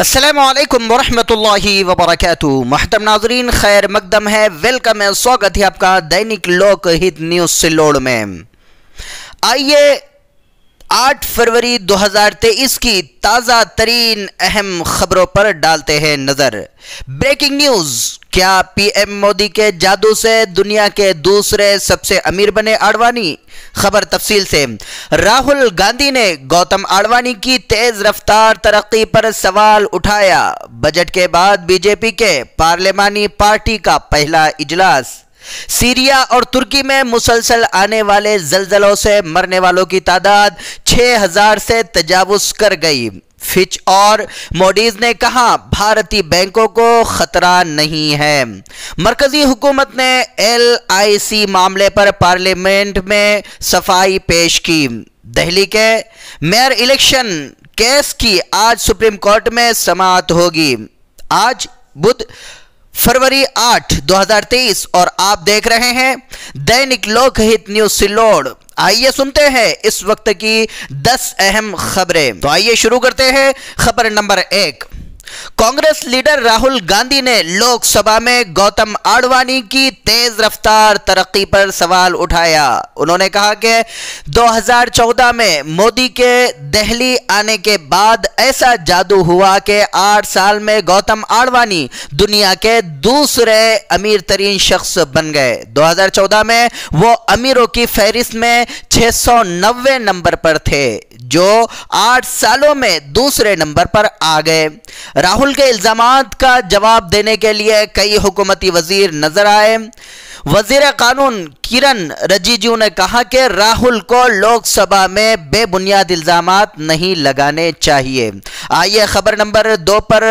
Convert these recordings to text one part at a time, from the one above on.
अस्सलामुअलैकुम वरहमतुल्लाहि वबरकातुहू। मुहतरम नाज़रीन, खैर मकदम है, वेलकम है, स्वागत है आपका दैनिक लोकहित न्यूज़ सिलोड़ में। आइए 8 फरवरी 2023 की ताज़ा तरीन अहम खबरों पर डालते हैं नज़र। ब्रेकिंग न्यूज़, क्या पीएम मोदी के जादू से दुनिया के दूसरे सबसे अमीर बने आडवाणी? खबर तफसील से। राहुल गांधी ने गौतम आडवाणी की तेज रफ्तार तरक्की पर सवाल उठाया। बजट के बाद बीजेपी के पार्लिमानी पार्टी का पहला इजलास। सीरिया और तुर्की में मुसलसल आने वाले जलजलों से मरने वालों की तादाद 6000 से तजावुज कर गई। फिच और मोडीज ने कहा भारतीय बैंकों को खतरा नहीं है। मरकजी हुकूमत ने LIC मामले पर पार्लियामेंट में सफाई पेश की। दिल्ली के मेयर इलेक्शन केस की आज सुप्रीम कोर्ट में समाअत होगी। आज बुध फरवरी 8, 2023 और आप देख रहे हैं दैनिक लोकहित न्यूज़ सिलोड़। आइए सुनते हैं इस वक्त की 10 अहम खबरें। तो आइए शुरू करते हैं। खबर नंबर 1, कांग्रेस लीडर राहुल गांधी ने लोकसभा में गौतम आडवाणी की तेज रफ्तार तरक्की पर सवाल उठाया। उन्होंने कहा कि 2014 में मोदी के दिल्ली आने के बाद ऐसा जादू हुआ कि 8 साल में गौतम आडवाणी दुनिया के दूसरे अमीर तरीन शख्स बन गए। 2014 में वो अमीरों की फहरिस्त में 690 नंबर पर थे, जो 8 सालों में दूसरे नंबर पर आ गए। राहुल के इल्जामात का जवाब देने के लिए कई हुकूमती वजीर नजर आए। वजीर कानून किरण रिजिजू ने कहा कि राहुल को लोकसभा में बेबुनियाद इल्जामात नहीं लगाने चाहिए। आइए खबर नंबर 2 पर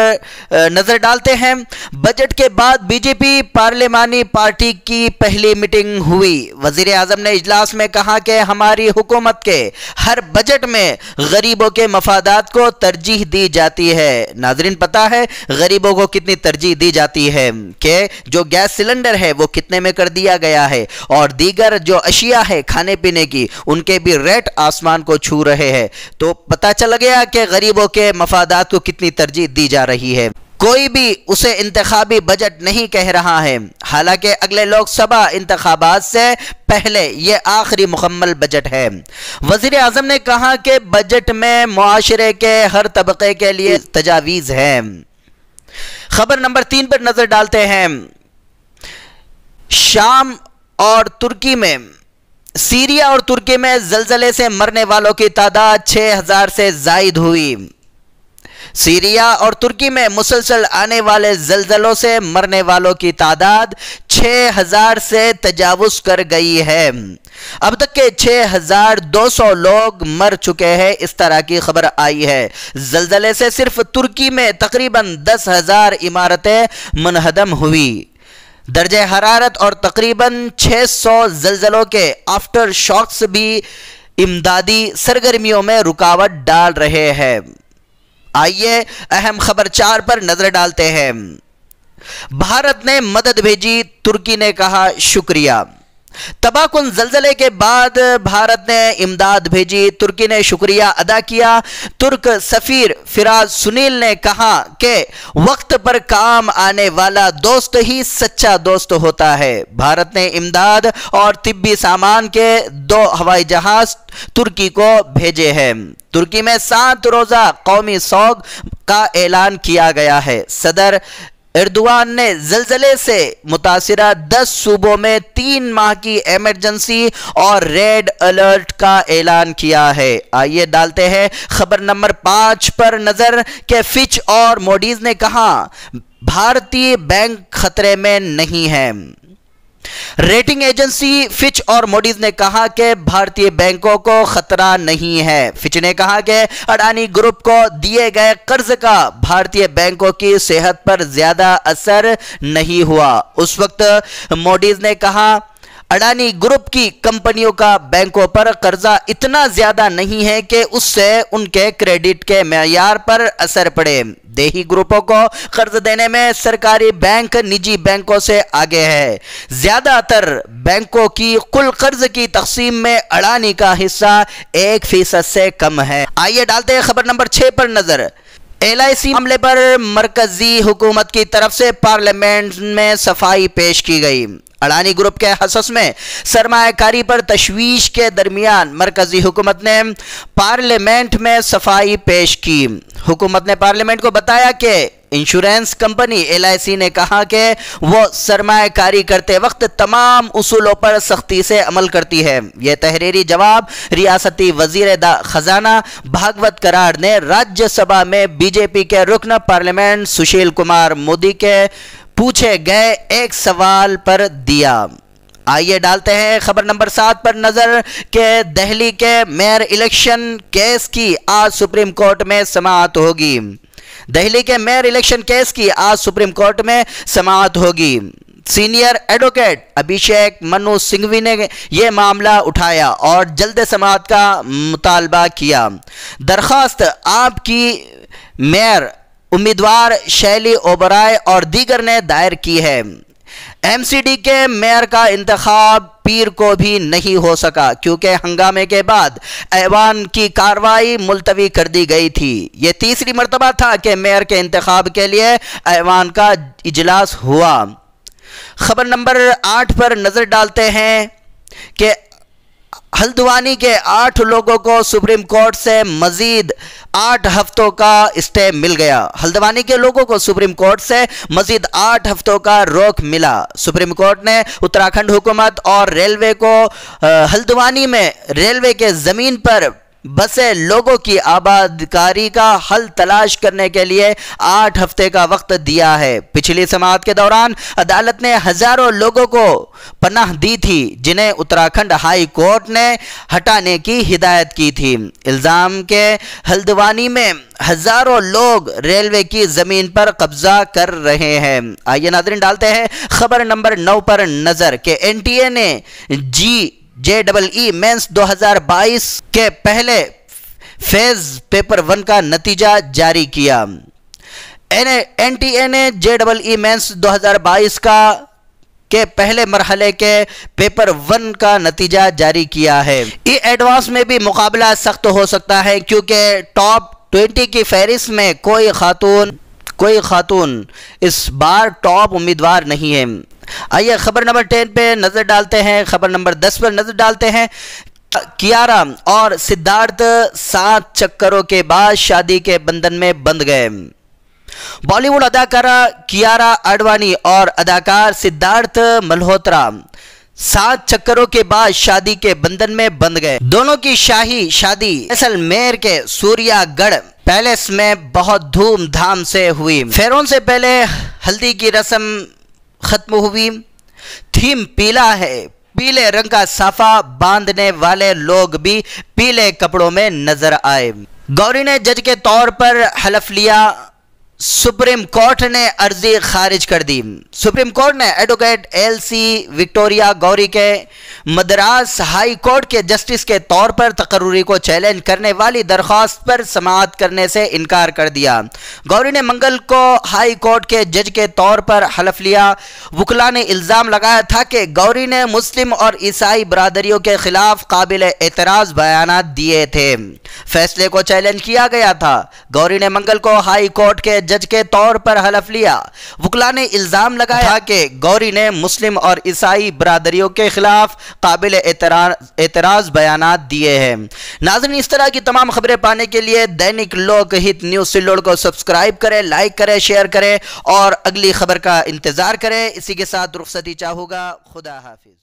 नजर डालते हैं। बजट के बाद बीजेपी पार्लिमानी पार्टी की पहली मीटिंग हुई। वजीर आजम ने इजलास में कहा कि हमारी हुकूमत के हर बजट में गरीबों के मफादात को तरजीह दी जाती है। नाजरीन, पता है गरीबों को कितनी तरजीह दी जाती है कि जो गैस सिलेंडर है वो कितने में कर दिया गया है, और दीगर जो अशिया है खाने पीने की, उनके भी रेट आसमान को छू रहे हैं। तो पता चल गया कि गरीबों के मफादात को कितनी तरजीह दी जा रही है। कोई भी उसे इंतखाबी बजट नहीं कह रहा है, हालांकि अगले लोकसभा इंतखाबात से पहले यह आखिरी मुकम्मल बजट है। वजीर आजम ने कहा कि बजट में मुआशरे के हर तबके के लिए तजावीज है। खबर नंबर 3 पर नजर डालते हैं। शाम और तुर्की में सीरिया और तुर्की में जलजले से मरने वालों की तादाद 6000 से जायद हुई। सीरिया और तुर्की में मुसलसल आने वाले जलजलों से मरने वालों की तादाद 6000 से तजावुज कर गई है। अब तक के 6200 लोग मर चुके हैं, इस तरह की खबर आई है। जलजले से सिर्फ तुर्की में तकरीबन 10,000 इमारतें मुनहदम हुई। दर्जे हरारत और तकरीबन 600 जलजलों के आफ्टर शॉक्स भी इमदादी सरगर्मियों में रुकावट डाल रहे हैं। आइए अहम खबर 4 पर नजर डालते हैं। भारत ने मदद भेजी, तुर्की ने कहा शुक्रिया। तबाहकुन जलजले के बाद भारत ने इमदाद भेजी, तुर्की ने शुक्रिया अदा किया। तुर्क सफीर फिराज सुनील ने कहा कि वक्त पर काम आने वाला दोस्त ही सच्चा दोस्त होता है। भारत ने इमदाद और तिब्बी सामान के 2 हवाई जहाज तुर्की को भेजे हैं। तुर्की में 7 रोजा कौमी सोग का ऐलान किया गया है। सदर एर्दोगान ने जलजले से मुतासिरा 10 सूबों में 3 माह की इमरजेंसी और रेड अलर्ट का ऐलान किया है। आइए डालते हैं खबर नंबर 5 पर नजर के फिच और मोडीज ने कहा भारतीय बैंक खतरे में नहीं है। रेटिंग एजेंसी फिच और मोडीज ने कहा कि भारतीय बैंकों को खतरा नहीं है। फिच ने कहा कि अडानी ग्रुप को दिए गए कर्ज का भारतीय बैंकों की सेहत पर ज्यादा असर नहीं हुआ। उस वक्त मोडीज ने कहा अडानी ग्रुप की कंपनियों का बैंकों पर कर्जा इतना ज्यादा नहीं है कि उससे उनके क्रेडिट के मेयार पर असर पड़े। देही ग्रुपों को कर्ज देने में सरकारी बैंक निजी बैंकों से आगे है। ज्यादातर बैंकों की कुल कर्ज की तकसीम में अडानी का हिस्सा 1% से कम है। आइए डालते हैं खबर नंबर 6 पर नजर। LIC معاملے پر مرکزی حکومت کی طرف سے پارلیمنٹ میں صفائی پیش کی گئی۔ اڈانی گروپ کے حصص میں سرمایہ کاری پر تشویش کے درمیان مرکزی حکومت نے پارلیمنٹ میں صفائی پیش کی۔ حکومت نے پارلیمنٹ کو بتایا کہ انشورنس کمپنی LIC نے کہا کہ وہ سرمایہ کاری کرتے وقت تمام اصولوں پر سختی سے عمل کرتی ہے۔ یہ تحریری جواب ریاستی وزیر خزانہ بھاگوت کراڑ نے راجیہ سبھا میں BJP کے رکن پارلیمنٹ سشیل کمار مودی کے پوچھے گئے ایک سوال پر دیا۔ آئیے ڈالتے ہیں خبر نمبر 7 پر نظر کہ دہلی کے میئر الیکشن کیس کی آج سپریم کورٹ میں سماعت ہوگی۔ دہلی کے میئر الیکشن کیس کی آج سپریم کورٹ میں سماعت ہوگی۔ سینئر ایڈوکیٹ ابھیشیک منو سنگھوی نے یہ معاملہ اٹھایا اور جلد سماعت کا مطالبہ کیا۔ درخواست آپ کی میئر امیدوار شیلی اوبرائے اور دیگر نے دائر کی ہے۔ MCD کے میئر کا انتخاب پیر کو بھی نہیں ہو سکا کیونکہ ہنگامے کے بعد ایوان کی کارروائی ملتوی کر دی گئی تھی۔ یہ تیسری مرتبہ تھا کہ میئر کے انتخاب کے لیے ایوان کا اجلاس ہوا۔ خبر نمبر 8 پر نظر ڈالتے ہیں کہ ہلدوانی کے 8 لوگوں کو سپریم کورٹ سے مزید 8 ہفتوں کا اسٹے مل گیا۔ ہلدوانی کے لوگوں کو سپریم کورٹ سے مزید 8 ہفتوں کا روک ملا۔ سپریم کورٹ نے اتراکھنڈ حکومت اور ریلوے کو ہلدوانی میں ریلوے کے زمین پر بسے لوگوں کی آبادکاری کا حل تلاش کرنے کے لیے 8 ہفتے کا وقت دیا ہے۔ پچھلی سماعت کے دوران عدالت نے ہزاروں لوگوں کو پناہ دی تھی جنہیں اتراکھنڈ ہائی کورٹ نے ہٹانے کی ہدایت کی تھی۔ الزام کے ہلدوانی میں ہزاروں لوگ ریلوے کی زمین پر قبضہ کر رہے ہیں۔ آئیے ناظرین ڈالتے ہیں خبر نمبر 9 پر نظر کہ NTA نے JEE مینس 2022 کے پہلے فیز پیپر 1 کا نتیجہ جاری کیا۔ NTA نے JEE مینس 2022 کے پہلے مرحلے کے پیپر 1 کا نتیجہ جاری کیا ہے۔ ایڈوانس میں بھی مقابلہ سخت ہو سکتا ہے کیونکہ ٹاپ 20 کی فہرست میں کوئی خاتون اس بار ٹاپ امیدوار نہیں ہے۔ آئیے خبر نمبر 10 پہ نظر ڈالتے ہیں۔ خبر نمبر 10 پر نظر ڈالتے ہیں۔ کیارا اور سدھارتھ 7 چکروں کے بعد شادی کے بندھن میں بندھ گئے۔ بالی ووڈ اداکارہ کیارا اڈوانی اور اداکار سدھارتھ ملہوترا 7 چکروں کے بعد شادی کے بندھن میں بندھ گئے۔ دونوں کی شاہی شادی جیسلمیر کے سوریا گڑھ پیلس میں بہت دھوم دھام سے ہوئی۔ پھیروں سے پہلے ہلدی کی رسم ختم ہوئی۔ تھیم پیلا ہے۔ پیلے رنگ کا صافہ باندھنے والے لوگ بھی پیلے کپڑوں میں نظر آئے۔ گوری نے جج کے طور پر حلف لیا۔ سپریم کورٹ نے عرضی خارج کر دی۔ سپریم کورٹ نے ایڈوکیٹ LC وکٹوریا گوری کے مدراس ہائی کورٹ کے جسٹس کے طور پر تقرری کو چیلنج کرنے والی درخواست پر سماعت کرنے سے انکار کر دیا۔ گوری نے منگل کو ہائی کورٹ کے جج کے طور پر حلف لیا۔ وکلا نے الزام لگایا تھا کہ گوری نے مسلم اور عیسائی برادریوں کے خلاف قابل اعتراض بیانات دیے تھے۔ فیصلے کو چیلنج کیا گیا تھا۔ گوری نے منگل کو ہائی کورٹ کے جج کے طور پر حلف لیا۔ وکلا نے الزام لگایا کہ گوری نے مسلم اور عیسائی برادریوں کے خلاف قابل اعتراض بیانات دیے ہیں۔ ناظرین، اس طرح کی تمام خبریں پانے کے لیے دینک لوک ہت نیوز سلوڑ کو سبسکرائب کریں، لائک کریں، شیئر کریں اور اگلی خبر کا انتظار کریں۔ اسی کے ساتھ رخصتی چاہوں گا۔ خدا حافظ۔